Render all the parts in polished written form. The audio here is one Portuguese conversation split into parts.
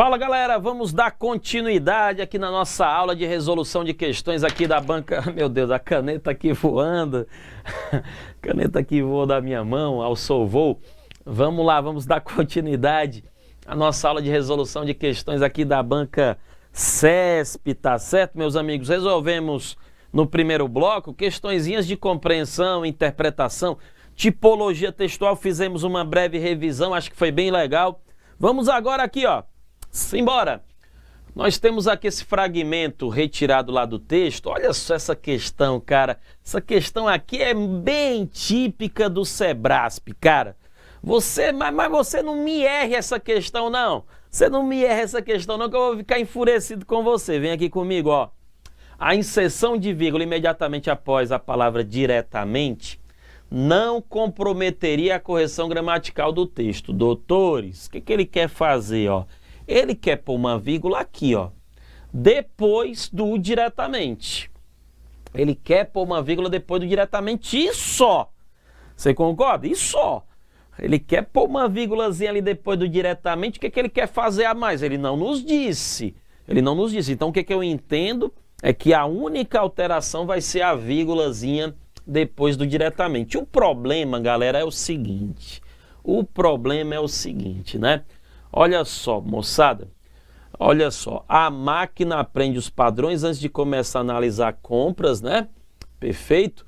Fala galera, vamos dar continuidade aqui na nossa aula de resolução de questões aqui da banca. Meu Deus, a caneta aqui voando, caneta aqui voou da minha mão, ao seu voo. Vamos lá, vamos dar continuidade à nossa aula de resolução de questões aqui da banca CESP, tá certo, meus amigos? Resolvemos no primeiro bloco questõezinhas de compreensão, interpretação, tipologia textual, fizemos uma breve revisão, acho que foi bem legal. Vamos agora aqui, ó. Simbora! Nós temos aqui esse fragmento retirado lá do texto. Olha só essa questão, cara. Essa questão aqui é bem típica do Sebrasp, cara. Mas você não me erre essa questão, não. Você não me erre essa questão, não, que eu vou ficar enfurecido com você. Vem aqui comigo, ó. A inserção de vírgula imediatamente após a palavra diretamente não comprometeria a correção gramatical do texto. Doutores, o que ele quer fazer, ó? Ele quer pôr uma vírgula aqui, ó, depois do diretamente. Ele quer pôr uma vírgula depois do diretamente e só. Você concorda? E só. Ele quer pôr uma vírgulazinha ali depois do diretamente. O que ele quer fazer a mais? Ele não nos disse. Ele não nos disse. Então, o que eu entendo é que a única alteração vai ser a vírgulazinha depois do diretamente. O problema, galera, é o seguinte. Né? Olha só, moçada, olha só, a máquina aprende os padrões antes de começar a analisar compras, né? Perfeito?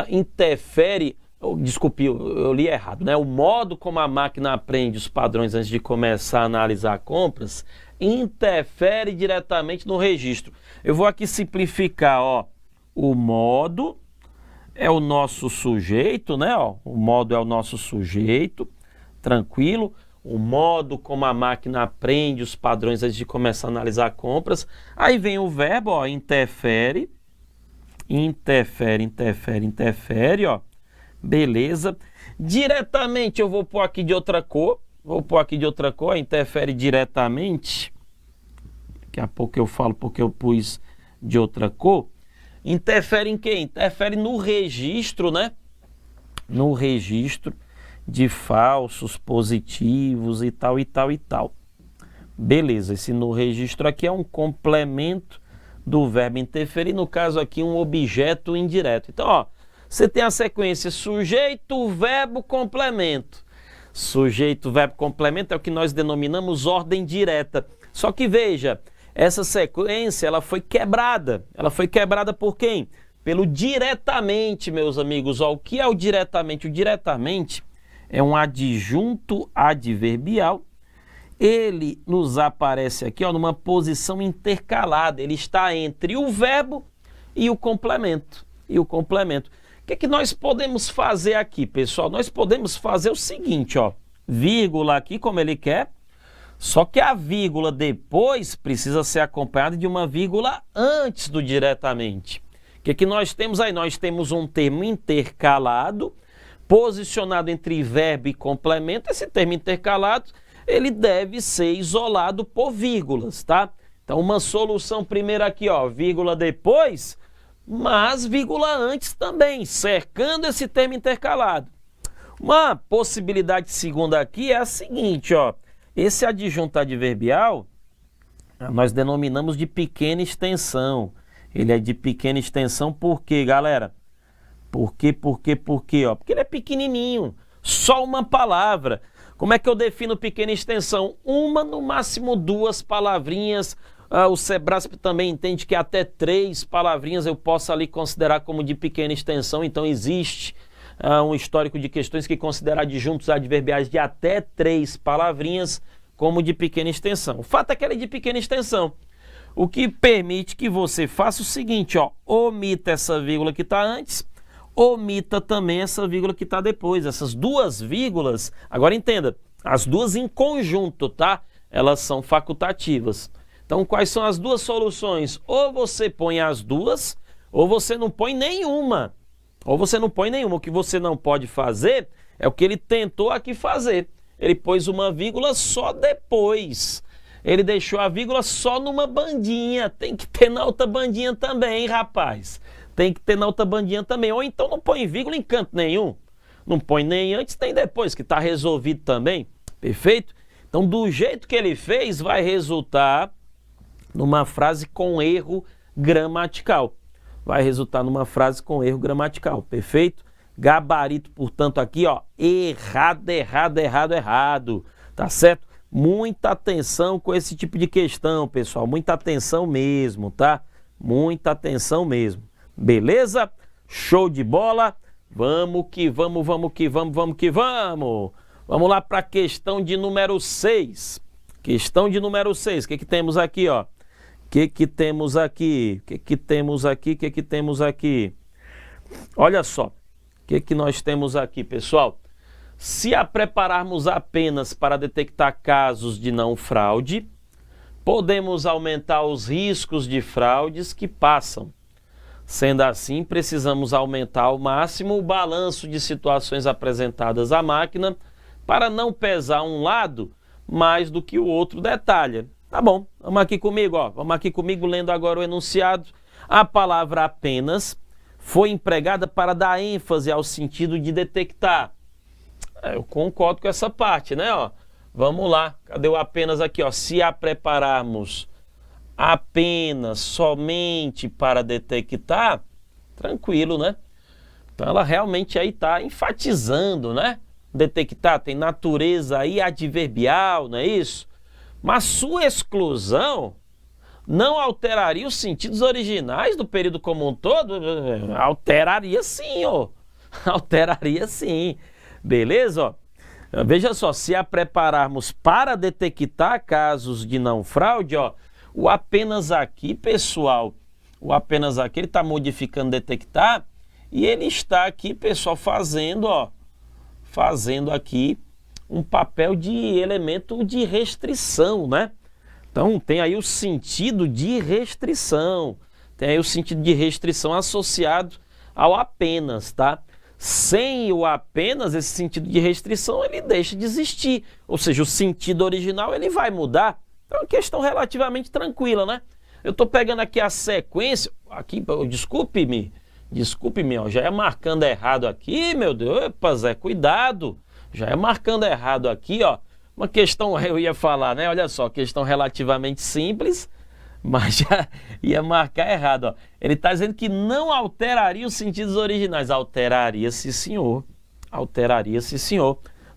Interfere, desculpe, eu li errado, né? O modo como a máquina aprende os padrões antes de começar a analisar compras interfere diretamente no registro. Eu vou aqui simplificar, ó, o modo é o nosso sujeito, né? Ó, o modo é o nosso sujeito, tranquilo. O modo como a máquina aprende os padrões antes de começar a analisar compras. Aí vem o verbo, ó, interfere, ó. Beleza. Diretamente eu vou pôr aqui de outra cor. Interfere diretamente. Daqui a pouco eu falo porque eu pus de outra cor. Interfere em quê? Interfere no registro, né? No registro de falsos, positivos e tal. Beleza, esse no registro aqui é um complemento do verbo interferir, no caso aqui um objeto indireto. Então, ó, você tem a sequência sujeito, verbo, complemento. Sujeito, verbo, complemento é o que nós denominamos ordem direta. Só que veja, essa sequência ela foi quebrada. Ela foi quebrada por quem? Pelo diretamente, meus amigos. Ó, o que é o diretamente? O diretamente é um adjunto adverbial. Ele nos aparece aqui, ó, numa posição intercalada. Ele está entre o verbo e o complemento. O que nós podemos fazer aqui, pessoal? Nós podemos fazer o seguinte, ó, vírgula aqui, como ele quer, só que a vírgula depois precisa ser acompanhada de uma vírgula antes do diretamente. O que nós temos aí? Nós temos um termo intercalado, posicionado entre verbo e complemento. Esse termo intercalado, ele deve ser isolado por vírgulas, tá? Então, uma solução primeira aqui, ó, vírgula depois, mas vírgula antes também, cercando esse termo intercalado. Uma possibilidade segunda aqui é a seguinte, ó, esse adjunto adverbial, nós denominamos de pequena extensão. Ele é de pequena extensão por quê, galera? Por quê? Ó, porque ele é pequenininho, só uma palavra. Como é que eu defino pequena extensão? Uma, no máximo duas palavrinhas. O Sebrasp também entende que até 3 palavrinhas eu posso ali considerar como de pequena extensão. Então existe um histórico de questões que considera adjuntos adverbiais de até 3 palavrinhas como de pequena extensão. O fato é que ele é de pequena extensão. O que permite que você faça o seguinte, ó, omita essa vírgula que está antes, omita também essa vírgula que está depois. Essas duas vírgulas, agora entenda, as duas em conjunto, tá? Elas são facultativas. Então, quais são as duas soluções? Ou você põe as duas, ou você não põe nenhuma. O que você não pode fazer é o que ele tentou aqui fazer. Ele pôs uma vírgula só depois. Ele deixou a vírgula só numa bandinha. Tem que ter na outra bandinha também, rapaz. Tem que ter na outra bandinha também. Ou então não põe vírgula em canto nenhum. Não põe nem antes nem depois, que está resolvido também. Perfeito? Então, do jeito que ele fez, vai resultar numa frase com erro gramatical. Vai resultar numa frase com erro gramatical, perfeito? Gabarito, portanto, aqui, ó, errado, errado, errado, errado, tá certo? Muita atenção com esse tipo de questão, pessoal, muita atenção mesmo, tá? Muita atenção mesmo, beleza? Show de bola, vamos que vamos, vamos que vamos, vamos que vamos. Vamos lá para a questão de número 6. Questão de número 6, o que temos aqui, ó? O que temos aqui? O que temos aqui? O que temos aqui? Olha só, o que nós temos aqui, pessoal? Se a prepararmos apenas para detectar casos de não fraude, podemos aumentar os riscos de fraudes que passam. Sendo assim, precisamos aumentar ao máximo o balanço de situações apresentadas à máquina para não pesar um lado mais do que o outro detalhe. Tá bom, vamos aqui comigo, ó. Vamos aqui comigo lendo agora o enunciado. A palavra apenas foi empregada para dar ênfase ao sentido de detectar. Eu concordo com essa parte, né? Ó, vamos lá, cadê o apenas aqui? Ó? Se a prepararmos apenas, somente para detectar, tranquilo, né? Então ela realmente aí está enfatizando, né? Detectar tem natureza aí adverbial, não é isso? Mas sua exclusão não alteraria os sentidos originais do período como um todo? Alteraria sim, ó. Alteraria sim. Beleza? Ó. Veja só, se a prepararmos para detectar casos de não fraude, ó, o apenas aqui, pessoal, o apenas aqui, ele está modificando detectar e ele está aqui, pessoal, fazendo aqui um papel de elemento de restrição, né? Então, tem aí o sentido de restrição, tem aí o sentido de restrição associado ao apenas, tá? Sem o apenas, esse sentido de restrição, ele deixa de existir, ou seja, o sentido original, ele vai mudar. Então, é uma questão relativamente tranquila, né? Eu estou pegando aqui a sequência, aqui, desculpe-me, ó, já é marcando errado aqui, meu Deus, epa, Zé, cuidado, já é marcando errado aqui, ó, uma questão, eu ia falar, né, olha só, questão relativamente simples, mas já ia marcar errado, ó. Ele está dizendo que não alteraria os sentidos originais, alteraria-se senhor,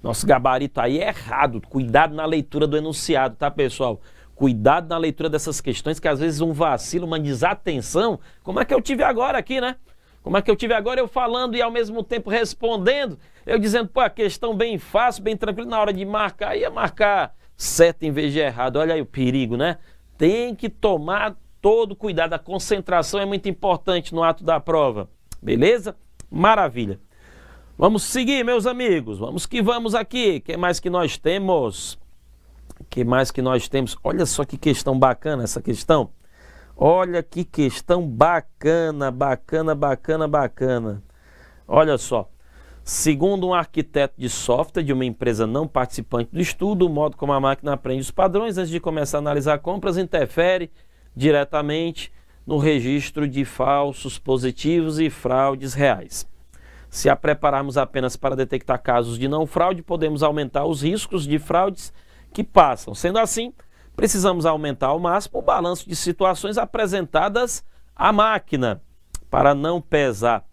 nosso gabarito aí é errado, cuidado na leitura do enunciado, tá, pessoal? Cuidado na leitura dessas questões, que às vezes um vacilo, uma desatenção, como é que eu tive agora aqui, né? Como é que eu tive agora eu falando e ao mesmo tempo respondendo, eu dizendo, pô, a questão bem fácil, bem tranquilo, na hora de marcar, ia marcar certo em vez de errado. Olha aí o perigo, né? Tem que tomar todo cuidado, a concentração é muito importante no ato da prova, beleza? Maravilha. Vamos seguir, meus amigos, vamos que vamos aqui. O que mais que nós temos? O que mais que nós temos? Olha só que questão bacana essa questão. Olha que questão bacana, bacana, bacana, bacana. Olha só. Segundo um arquiteto de software de uma empresa não participante do estudo, o modo como a máquina aprende os padrões antes de começar a analisar compras interfere diretamente no registro de falsos positivos e fraudes reais. Se a prepararmos apenas para detectar casos de não fraude, podemos aumentar os riscos de fraudes que passam. Sendo assim, precisamos aumentar ao máximo o balanço de situações apresentadas à máquina, para não pesar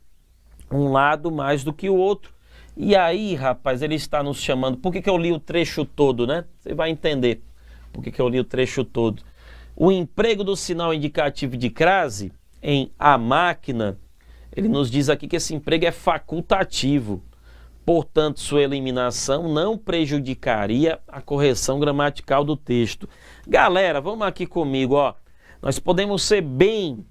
um lado mais do que o outro. E aí, rapaz, ele está nos chamando. Por que eu li o trecho todo, né? Você vai entender por que eu li o trecho todo. O emprego do sinal indicativo de crase em a máquina, ele nos diz aqui que esse emprego é facultativo. Portanto, sua eliminação não prejudicaria a correção gramatical do texto. Galera, vamos aqui comigo, ó. Nós podemos ser bem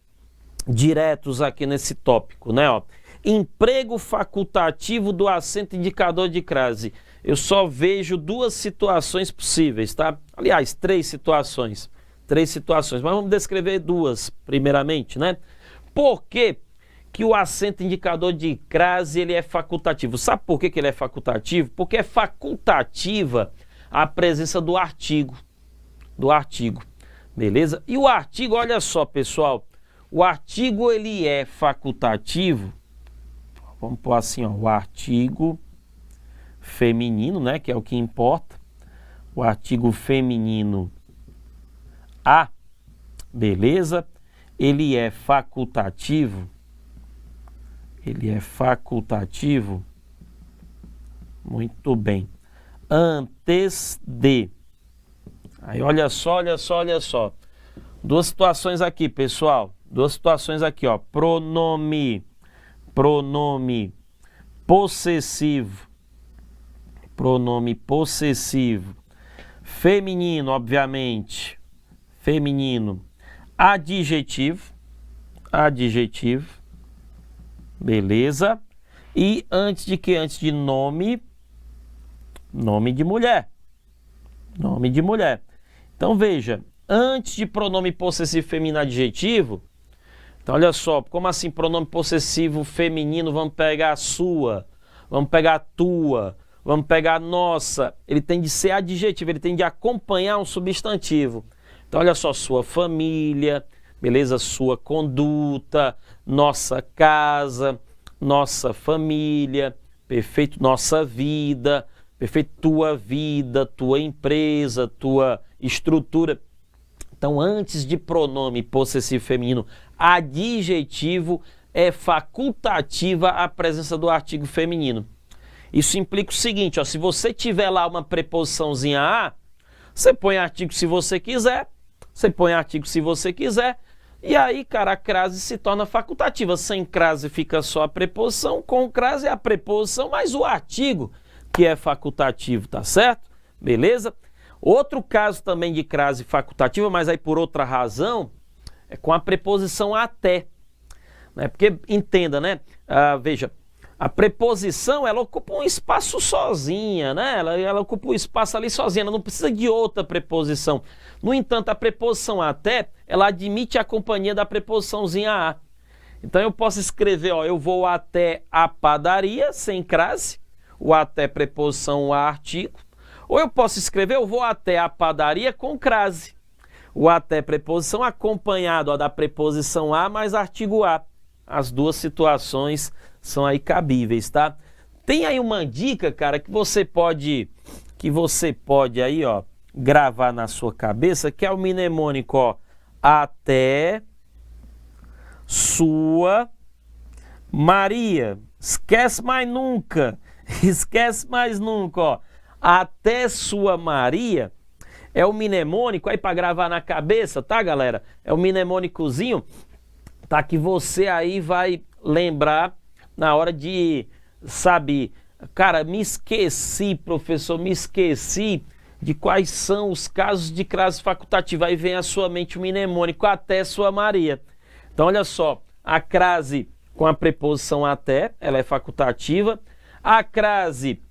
diretos aqui nesse tópico, né, ó. Emprego facultativo do acento indicador de crase. Eu só vejo duas situações possíveis, tá? Aliás, três situações, mas vamos descrever duas, primeiramente, né? Por quê que o acento indicador de crase ele é facultativo? Sabe por que ele é facultativo? Porque é facultativa a presença do artigo, beleza? E o artigo, olha só, pessoal, o artigo ele é facultativo, vamos pôr assim, ó, o artigo feminino, né, que é o que importa, o artigo feminino a, beleza? Ele é facultativo. Ele é facultativo. Muito bem. Antes de. Aí olha só, olha só, olha só. Duas situações aqui, pessoal. Duas situações aqui, ó. Pronome possessivo. Pronome possessivo. Feminino, obviamente. Feminino. Adjetivo. Adjetivo. Beleza. E antes de que? Antes de nome. Nome de mulher. Nome de mulher. Então veja. Antes de pronome possessivo feminino adjetivo. Então olha só. Como assim pronome possessivo feminino? Vamos pegar a sua. Vamos pegar a tua. Vamos pegar a nossa. Ele tem de ser adjetivo. Ele tem de acompanhar um substantivo. Então olha só. Sua família. Beleza? Sua conduta. Nossa casa. Nossa família. Perfeito? Nossa vida. Perfeito? Tua vida. Tua empresa. Tua estrutura. Então, antes de pronome possessivo feminino adjetivo, é facultativa a presença do artigo feminino. Isso implica o seguinte, ó, se você tiver lá uma preposiçãozinha a, você põe artigo se você quiser, você põe artigo se você quiser, e aí, cara, a crase se torna facultativa. Sem crase fica só a preposição, com crase é a preposição, mais o artigo que é facultativo, tá certo? Beleza? Outro caso também de crase facultativa, mas aí por outra razão, é com a preposição até. Né? Porque, entenda, né? Veja, a preposição, ela ocupa um espaço sozinha, né? Ela ocupa um espaço ali sozinha, ela não precisa de outra preposição. No entanto, a preposição até, ela admite a companhia da preposiçãozinha a. Então eu posso escrever, ó, eu vou até a padaria, sem crase, o até preposição a artigo. Ou eu posso escrever, eu vou até a padaria com crase. O até preposição acompanhado ó, da preposição a mais artigo a. As duas situações são aí cabíveis, tá? Tem aí uma dica, cara, que você pode aí, ó, gravar na sua cabeça, que é o mnemônico, ó, até sua Maria. Esquece mais nunca. Esquece mais nunca, ó. Até sua Maria é o mnemônico aí para gravar na cabeça, tá, galera? É o mnemônicozinho, tá? Que você aí vai lembrar na hora de, sabe, cara, me esqueci, professor, me esqueci de quais são os casos de crase facultativa. Aí vem à sua mente o mnemônico até sua Maria. Então, olha só, a crase com a preposição até, ela é facultativa. A crase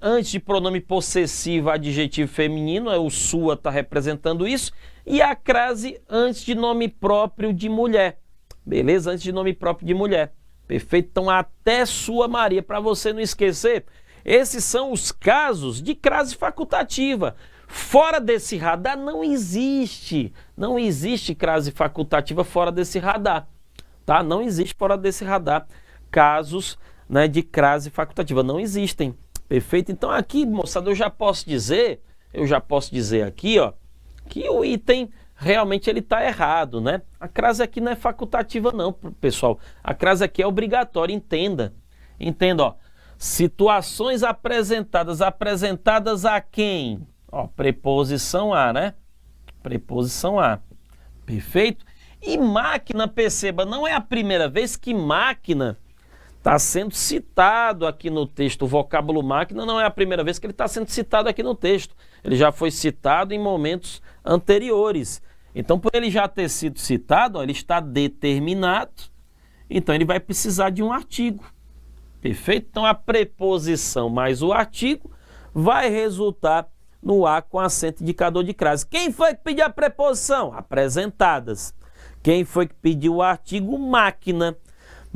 antes de pronome possessivo adjetivo feminino, o sua está representando isso, e a crase antes de nome próprio de mulher, beleza? Antes de nome próprio de mulher, perfeito? Então, até sua Maria, para você não esquecer, esses são os casos de crase facultativa. Fora desse radar não existe crase facultativa fora desse radar, tá? Não existe fora desse radar casos, né, de crase facultativa, não existem. Perfeito? Então aqui, moçada, eu já posso dizer aqui, ó, que o item realmente ele está errado, né? A crase aqui não é facultativa não, pessoal. A crase aqui é obrigatória, entenda, ó. Situações apresentadas a quem? Ó, preposição a, né? Preposição a. Perfeito? E máquina, perceba, não é a primeira vez que máquina está sendo citado aqui no texto. O vocábulo máquina não é a primeira vez que ele está sendo citado aqui no texto. Ele já foi citado em momentos anteriores. Então, por ele já ter sido citado, ó, ele está determinado. Então, ele vai precisar de um artigo. Perfeito? Então, a preposição mais o artigo vai resultar no A com acento indicador de crase. Quem foi que pediu a preposição? Apresentadas. Quem foi que pediu o artigo? Máquina.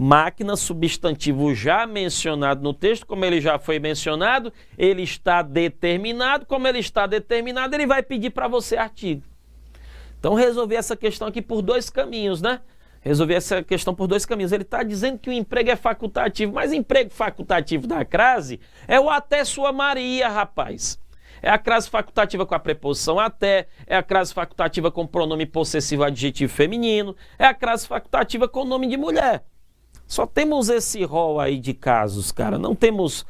Máquina, substantivo já mencionado no texto, como ele já foi mencionado, ele está determinado, como ele está determinado, ele vai pedir para você artigo. Então, resolver essa questão aqui por dois caminhos, né? Resolver essa questão por dois caminhos. Ele está dizendo que o emprego é facultativo, mas emprego facultativo da crase é o até sua Maria, rapaz. É a crase facultativa com a preposição até, é a crase facultativa com pronome possessivo adjetivo feminino, é a crase facultativa com nome de mulher. Só temos esse rol aí de casos, cara. Não temos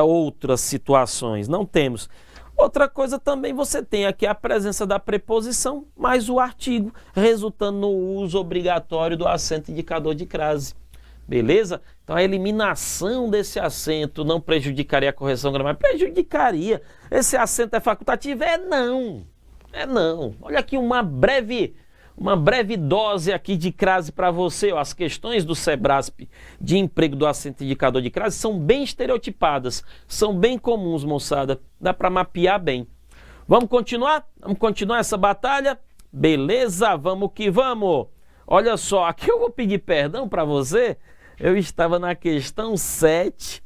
outras situações, não temos. Outra coisa também, você tem aqui a presença da preposição mais o artigo, resultando no uso obrigatório do acento indicador de crase. Beleza? Então a eliminação desse acento não prejudicaria a correção gramática? Prejudicaria. Esse acento é facultativo? É não. É não. Olha aqui uma breve dose aqui de crase para você. Ó. As questões do SEBRASP de emprego do acento indicador de crase são bem estereotipadas, são bem comuns, moçada. Dá para mapear bem. Vamos continuar? Vamos continuar essa batalha? Beleza, vamos que vamos. Olha só, aqui eu vou pedir perdão para você. Eu estava na questão 7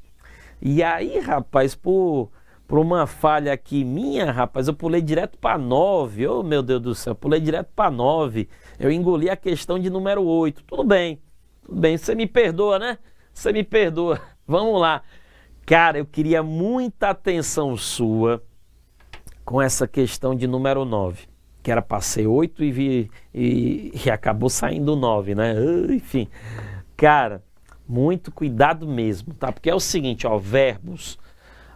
e aí, rapaz, por uma falha aqui minha, rapaz, eu pulei direto para 9. Oh, meu Deus do céu, pulei direto para 9. Eu engoli a questão de número 8. Tudo bem, você me perdoa, né? Você me perdoa. Vamos lá. Cara, eu queria muita atenção sua com essa questão de número 9, que era para ser 8 e acabou saindo 9, né? Enfim, cara, muito cuidado mesmo, tá? Porque é o seguinte, ó, verbos.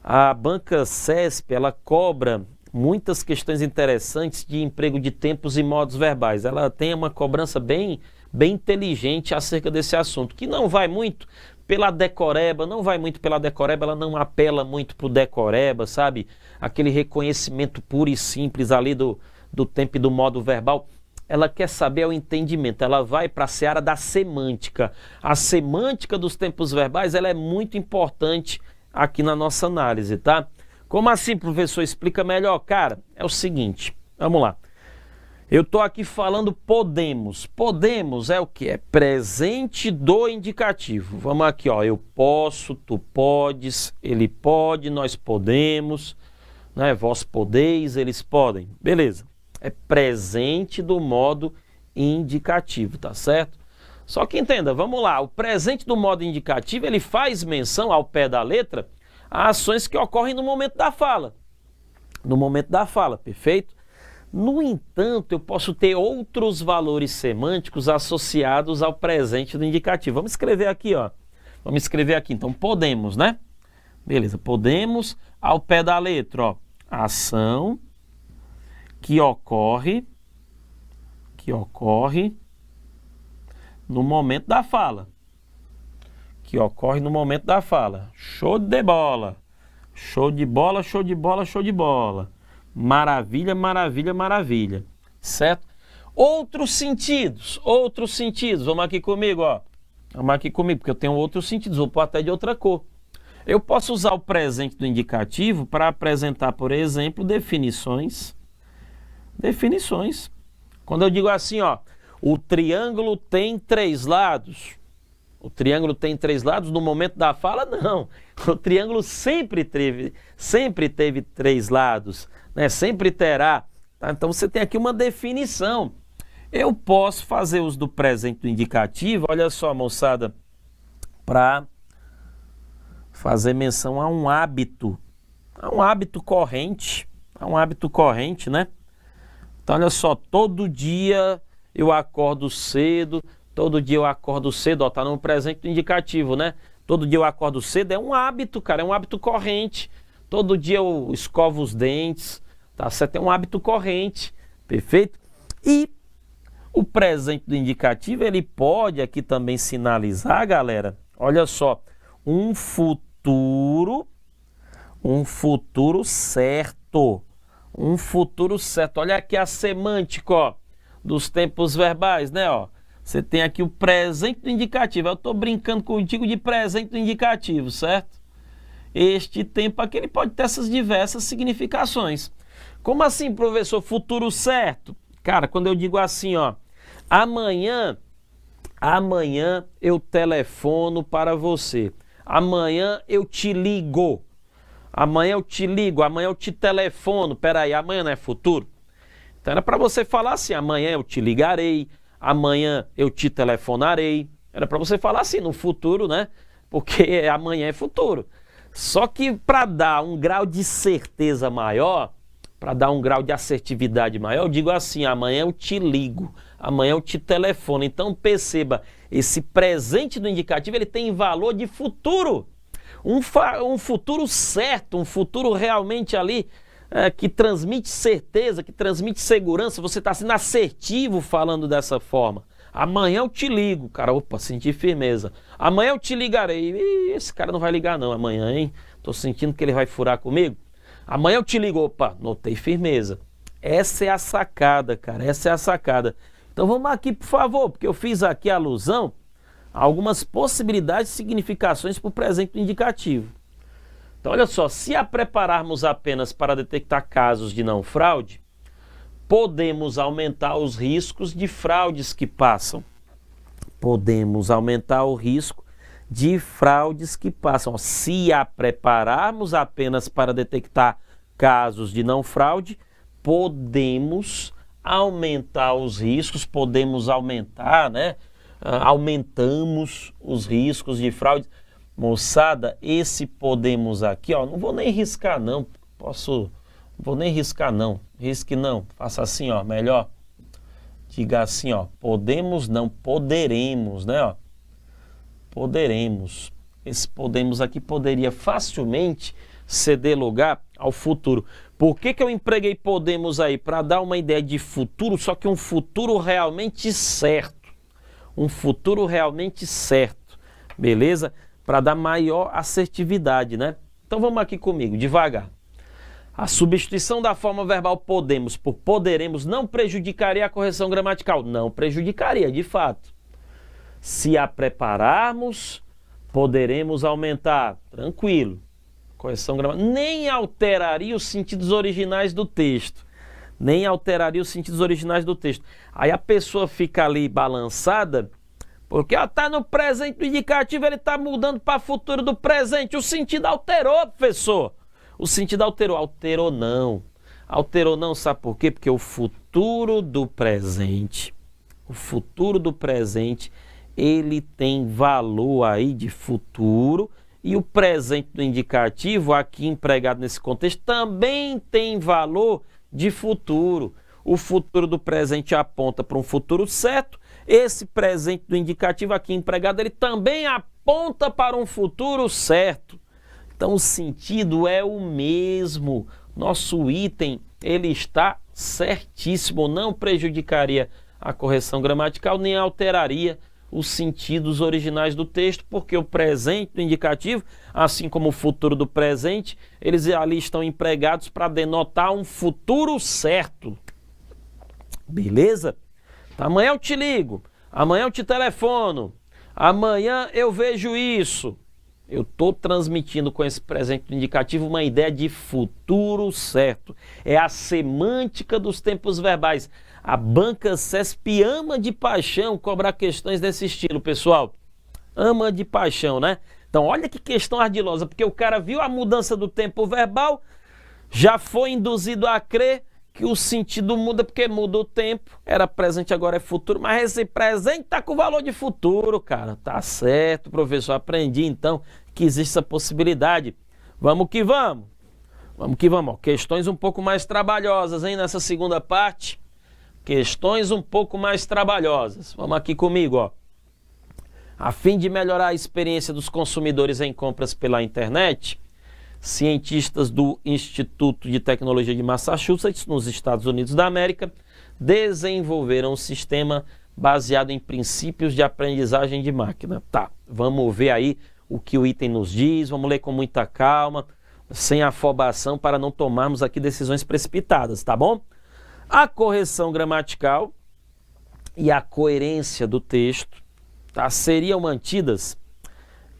A banca CESP, ela cobra muitas questões interessantes de emprego de tempos e modos verbais. Ela tem uma cobrança bem inteligente acerca desse assunto, que não vai muito pela decoreba, ela não apela muito pro decoreba, sabe? Aquele reconhecimento puro e simples ali do tempo e do modo verbal. Ela quer saber o entendimento, ela vai para a seara da semântica. A semântica dos tempos verbais, ela é muito importante aqui na nossa análise, tá? Como assim, professor? Explica melhor. Cara, é o seguinte, vamos lá. Eu tô aqui falando podemos. Podemos é o que? É presente do indicativo. Vamos aqui, ó. Eu posso, tu podes, ele pode, nós podemos, né? Vós podeis, eles podem. Beleza. É presente do modo indicativo, tá certo? Só que entenda, vamos lá, o presente do modo indicativo, ele faz menção ao pé da letra a ações que ocorrem no momento da fala. No momento da fala, perfeito? No entanto, eu posso ter outros valores semânticos associados ao presente do indicativo. Vamos escrever aqui, ó. Vamos escrever aqui, então, podemos, né? Beleza, podemos, ao pé da letra, ó, ação que ocorre no momento da fala. Que ocorre no momento da fala. Show de bola. Show de bola, show de bola, show de bola. Maravilha, maravilha, maravilha. Certo? Outros sentidos. Vamos aqui comigo, ó. Vamos aqui comigo, porque eu tenho outros sentidos. Vou pôr até de outra cor. Eu posso usar o presente do indicativo para apresentar, por exemplo, definições. Quando eu digo assim, ó, o triângulo tem 3 lados. O triângulo tem 3 lados no momento da fala? Não. O triângulo sempre teve 3 lados, né? Sempre terá. Tá? Então você tem aqui uma definição. Eu posso fazer uso do presente do indicativo, olha só, moçada, para fazer menção a um hábito corrente, né? Então, olha só, todo dia eu acordo cedo, ó, tá no presente do indicativo, né? Todo dia eu acordo cedo é um hábito, cara, é um hábito corrente. Todo dia eu escovo os dentes, tá certo? É um hábito corrente, perfeito? E o presente do indicativo, ele pode aqui também sinalizar, galera, olha só, um futuro certo. Um futuro certo. Olha aqui a semântica, ó, dos tempos verbais, né, ó. Você tem aqui o presente do indicativo. Eu estou brincando contigo de presente do indicativo, certo? Este tempo aqui, ele pode ter essas diversas significações. Como assim, professor? Futuro certo? Cara, quando eu digo assim, ó, amanhã eu telefono para você. Amanhã eu te ligo. Amanhã eu te telefono. Peraí, amanhã não é futuro? Então era para você falar assim, amanhã eu te ligarei, amanhã eu te telefonarei. Era para você falar assim no futuro, né? Porque amanhã é futuro, Só que para dar um grau de certeza maior, para dar um grau de assertividade maior, eu digo assim: amanhã eu te ligo, amanhã eu te telefono. Então perceba, esse presente do indicativo ele tem valor de futuro. Um futuro certo, um futuro realmente ali que transmite certeza, que transmite segurança. Você está sendo assertivo falando dessa forma. Amanhã eu te ligo, cara. Opa, senti firmeza. Amanhã eu te ligarei. Ih, esse cara não vai ligar não amanhã, hein? Tô sentindo que ele vai furar comigo. Amanhã eu te ligo. Opa, notei firmeza. Essa é a sacada, cara. Essa é a sacada. Então vamos aqui, por favor, porque eu fiz aqui alusão algumas possibilidades e significações para o presente do indicativo. Então, olha só, se a prepararmos apenas para detectar casos de não fraude, podemos aumentar os riscos de fraudes que passam. Podemos aumentar o risco de fraudes que passam. Se a prepararmos apenas para detectar casos de não fraude, podemos aumentar os riscos, podemos aumentar, né? Aumentamos os riscos de fraude. Moçada, esse podemos aqui, ó, não vou nem riscar não, não vou nem riscar não, risque não, faça assim, ó, melhor, diga assim, ó, podemos não, poderemos, né, ó, poderemos. Esse podemos aqui poderia facilmente ceder lugar ao futuro. Por que eu empreguei podemos aí? Para dar uma ideia de futuro, só que um futuro realmente certo. Um futuro realmente certo, beleza? Para dar maior assertividade, né? Então vamos aqui comigo, devagar. A substituição da forma verbal podemos por poderemos não prejudicaria a correção gramatical? Não prejudicaria, de fato. Se a prepararmos, poderemos aumentar. Tranquilo. Correção gramatical. Nem alteraria os sentidos originais do texto. Nem alteraria os sentidos originais do texto. Aí a pessoa fica ali balançada, porque está no presente do indicativo, ele está mudando para futuro do presente. O sentido alterou, professor. O sentido alterou. Alterou não. Alterou não, sabe por quê? Porque o futuro do presente, ele tem valor aí de futuro, e o presente do indicativo, aqui empregado nesse contexto, também tem valor de futuro. O futuro do presente aponta para um futuro certo. Esse presente do indicativo aqui empregado, ele também aponta para um futuro certo. Então o sentido é o mesmo. Nosso item, ele está certíssimo. Não prejudicaria a correção gramatical, nem alteraria os sentidos originais do texto, porque o presente do indicativo, assim como o futuro do presente, eles ali estão empregados para denotar um futuro certo. Beleza? Amanhã eu te ligo, amanhã eu te telefono, amanhã eu vejo isso. Eu estou transmitindo com esse presente do indicativo uma ideia de futuro certo. É a semântica dos tempos verbais. A banca CESP ama de paixão cobrar questões desse estilo, pessoal. Ama de paixão, né? Então, olha que questão ardilosa, porque o cara viu a mudança do tempo verbal, já foi induzido a crer que o sentido muda porque muda o tempo. Era presente, agora é futuro, mas esse presente tá com valor de futuro, cara. Tá certo, professor. Aprendi, então, que existe essa possibilidade. Vamos que vamos. Vamos que vamos. Ó, questões um pouco mais trabalhosas, hein, nessa segunda parte. Questões um pouco mais trabalhosas. Vamos aqui comigo, ó. A fim de melhorar a experiência dos consumidores em compras pela internet, cientistas do Instituto de Tecnologia de Massachusetts, nos Estados Unidos da América, desenvolveram um sistema baseado em princípios de aprendizagem de máquina. Tá, vamos ver aí o que o item nos diz, vamos ler com muita calma, sem afobação, para não tomarmos aqui decisões precipitadas, tá bom? A correção gramatical e a coerência do texto, tá, seriam mantidas.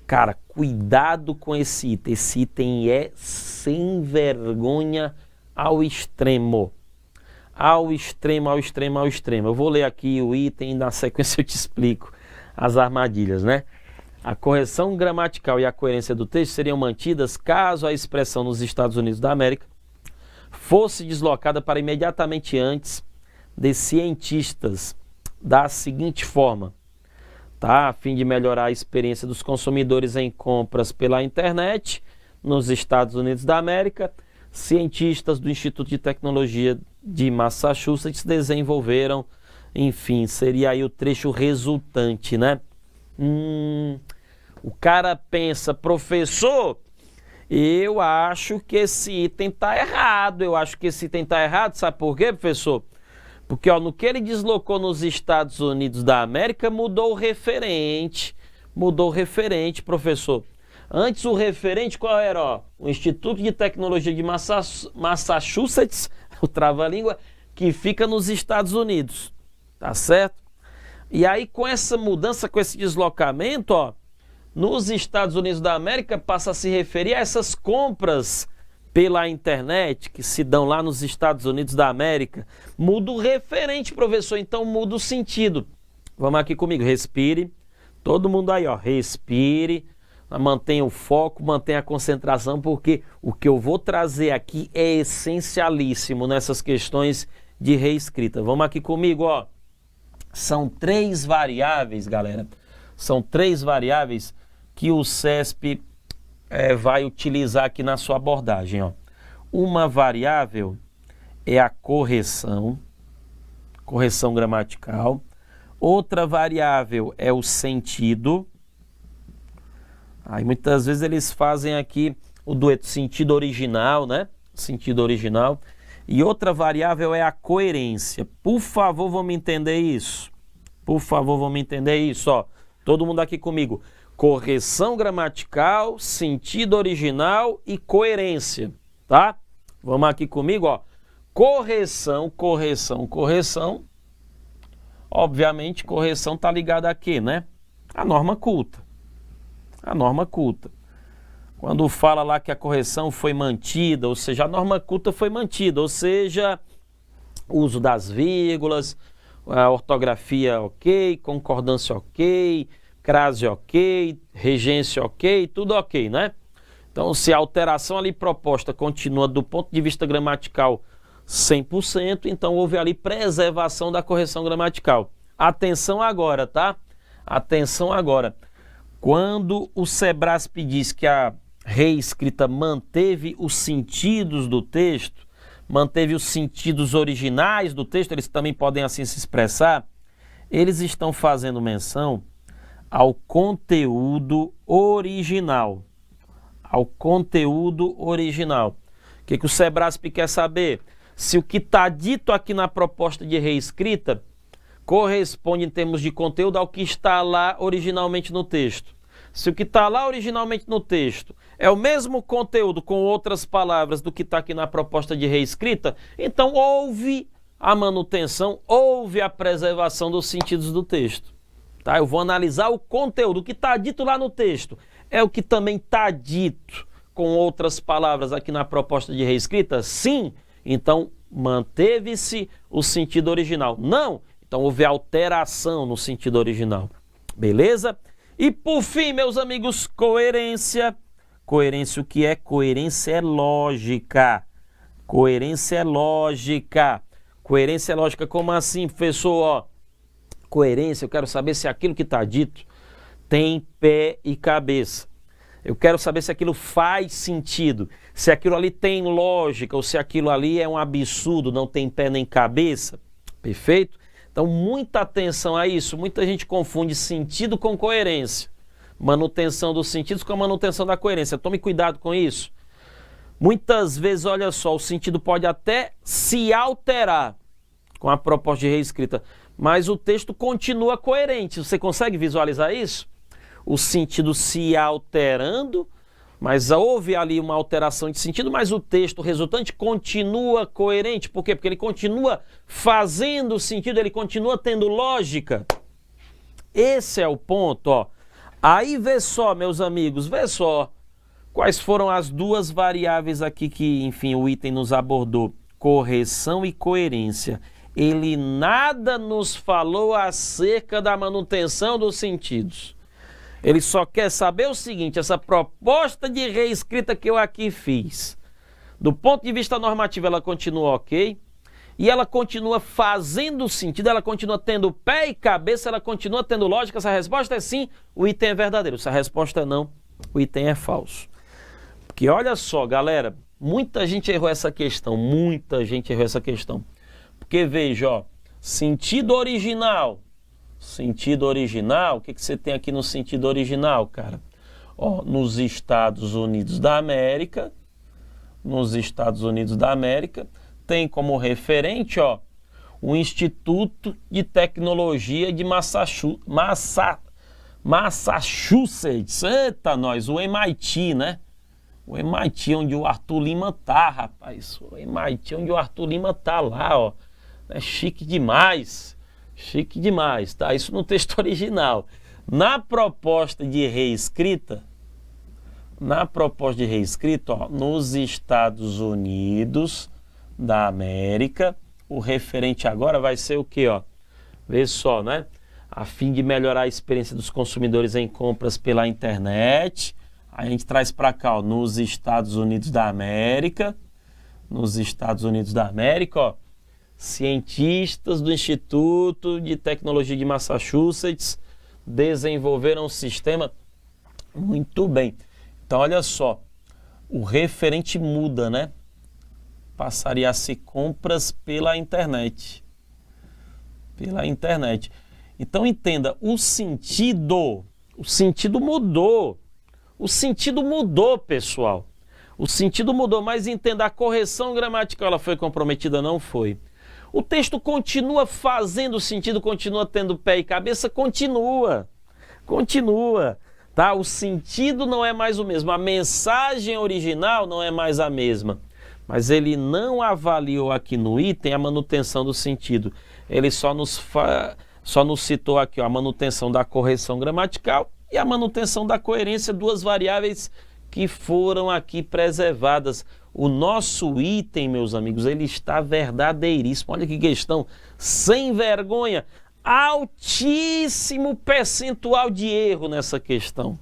Cara, cuidado com esse item. Esse item é sem vergonha ao extremo. Ao extremo, ao extremo, ao extremo. Eu vou ler aqui o item e na sequência eu te explico as armadilhas, né? A correção gramatical e a coerência do texto seriam mantidas caso a expressão nos Estados Unidos da América fosse deslocada para imediatamente antes de cientistas da seguinte forma, tá? A fim de melhorar a experiência dos consumidores em compras pela internet, nos Estados Unidos da América, cientistas do Instituto de Tecnologia de Massachusetts desenvolveram, enfim, seria aí o trecho resultante, né? O cara pensa, professor, eu acho que esse item está errado, sabe por quê, professor? Porque no que ele deslocou nos Estados Unidos da América, mudou o referente, professor. Antes o referente qual era? O Instituto de Tecnologia de Massachusetts, o trava-língua, que fica nos Estados Unidos, tá certo? E aí com essa mudança, com esse deslocamento, nos Estados Unidos da América passa a se referir a essas compras pela internet que se dão lá nos Estados Unidos da América. Muda o referente, professor, então muda o sentido. Vamos aqui comigo, respire. Todo mundo aí, respire. Mantenha o foco, mantenha a concentração, porque o que eu vou trazer aqui é essencialíssimo nessas questões de reescrita. Vamos aqui comigo, São 3 variáveis, galera. São 3 variáveis que o CESP vai utilizar aqui na sua abordagem. Uma variável é a correção gramatical. Outra variável é o sentido. Aí muitas vezes eles fazem aqui o dueto sentido original, né? Sentido original. E outra variável é a coerência. Por favor, vamos entender isso. Todo mundo aqui comigo. Correção gramatical, sentido original e coerência, tá? Vamos aqui comigo, Correção. Obviamente, correção está ligada a quê, né? A norma culta. Quando fala lá que a correção foi mantida, ou seja, a norma culta foi mantida, ou seja, o uso das vírgulas, a ortografia ok, concordância ok, crase ok, regência ok, tudo ok, né? Então, se a alteração ali proposta continua do ponto de vista gramatical 100%, então houve ali preservação da correção gramatical. Atenção agora, tá? Quando o SEBRASP diz que a reescrita manteve os sentidos do texto, manteve os sentidos originais do texto, eles também podem assim se expressar, eles estão fazendo menção ao conteúdo original. O que o SEBRASP quer saber? Se o que está dito aqui na proposta de reescrita corresponde em termos de conteúdo ao que está lá originalmente no texto. Se o que está lá originalmente no texto é o mesmo conteúdo com outras palavras do que está aqui na proposta de reescrita, então houve a manutenção, houve a preservação dos sentidos do texto. Tá? Eu vou analisar o conteúdo, o que está dito lá no texto é o que também está dito com outras palavras aqui na proposta de reescrita? Sim, então manteve-se o sentido original. Não, então houve alteração no sentido original. Beleza? E por fim, meus amigos, coerência. Coerência o que é? Coerência é lógica. Coerência é lógica, como assim, professor? Coerência, eu quero saber se aquilo que está dito tem pé e cabeça. Eu quero saber se aquilo faz sentido, se aquilo ali tem lógica ou se aquilo ali é um absurdo, não tem pé nem cabeça. Perfeito? Então, muita atenção a isso. Muita gente confunde sentido com coerência. Manutenção dos sentidos com a manutenção da coerência. Tome cuidado com isso. Muitas vezes, olha só, o sentido pode até se alterar com a proposta de reescrita, mas o texto continua coerente. Você consegue visualizar isso? O sentido se alterando, mas houve ali uma alteração de sentido, mas o texto resultante continua coerente. Por quê? Porque ele continua fazendo sentido, ele continua tendo lógica. Esse é o ponto, Aí vê só, meus amigos, vê só quais foram as 2 variáveis aqui que, enfim, o item nos abordou. Correção e coerência. Ele nada nos falou acerca da manutenção dos sentidos. Ele só quer saber o seguinte, essa proposta de reescrita que eu aqui fiz, do ponto de vista normativo, ela continua ok, e ela continua fazendo sentido, ela continua tendo pé e cabeça, ela continua tendo lógica. Se a resposta é sim, o item é verdadeiro. Se a resposta é não, o item é falso. Porque olha só, galera, muita gente errou essa questão, Porque veja, ó, sentido original, o que você tem aqui no sentido original, cara? Ó, nos Estados Unidos da América, tem como referente, ó, o Instituto de Tecnologia de Massachusetts, eita nós, o MIT, né? O MIT, onde o Arthur Lima tá, rapaz. O MIT, onde o Arthur Lima tá lá, ó. É chique demais, tá? Isso no texto original. Na proposta de reescrita, ó, nos Estados Unidos da América, o referente agora vai ser o quê, ó? Vê só, né? A fim de melhorar a experiência dos consumidores em compras pela internet. A gente traz para cá, ó, nos Estados Unidos da América, ó, cientistas do Instituto de Tecnologia de Massachusetts desenvolveram um sistema. Muito bem. Então, olha só, o referente muda, né? Passaria a ser compras pela internet. Então, entenda, o sentido mudou. O sentido mudou, pessoal. O sentido mudou, mas entenda, a correção gramatical ela foi comprometida? Não foi. O texto continua fazendo sentido, continua tendo pé e cabeça? Continua. Tá? O sentido não é mais o mesmo. A mensagem original não é mais a mesma. Mas ele não avaliou aqui no item a manutenção do sentido. Ele só nos citou aqui, ó, a manutenção da correção gramatical e a manutenção da coerência, duas variáveis que foram aqui preservadas. O nosso item, meus amigos, ele está verdadeiríssimo. Olha que questão sem vergonha. Altíssimo percentual de erro nessa questão.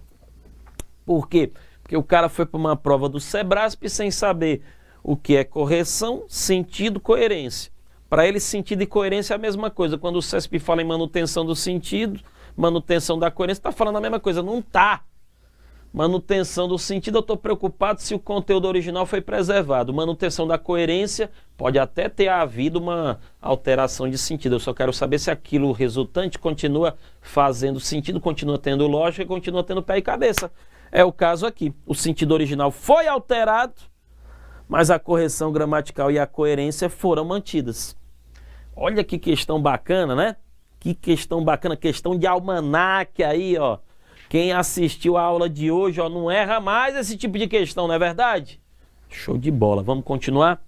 Por quê? Porque o cara foi para uma prova do Sebrasp sem saber o que é correção, sentido, coerência. Para ele, sentido e coerência é a mesma coisa. Quando o CESP fala em manutenção do sentido, manutenção da coerência, está falando a mesma coisa. Não está. Manutenção do sentido, eu estou preocupado se o conteúdo original foi preservado. Manutenção da coerência, pode até ter havido uma alteração de sentido. Eu só quero saber se aquilo resultante continua fazendo sentido, continua tendo lógica, continua tendo pé e cabeça. É o caso aqui. O sentido original foi alterado, mas a correção gramatical e a coerência foram mantidas. Olha que questão bacana, né? Que questão bacana, questão de almanaque aí, ó. Quem assistiu a aula de hoje, ó, não erra mais esse tipo de questão, não é verdade? Show de bola. Vamos continuar?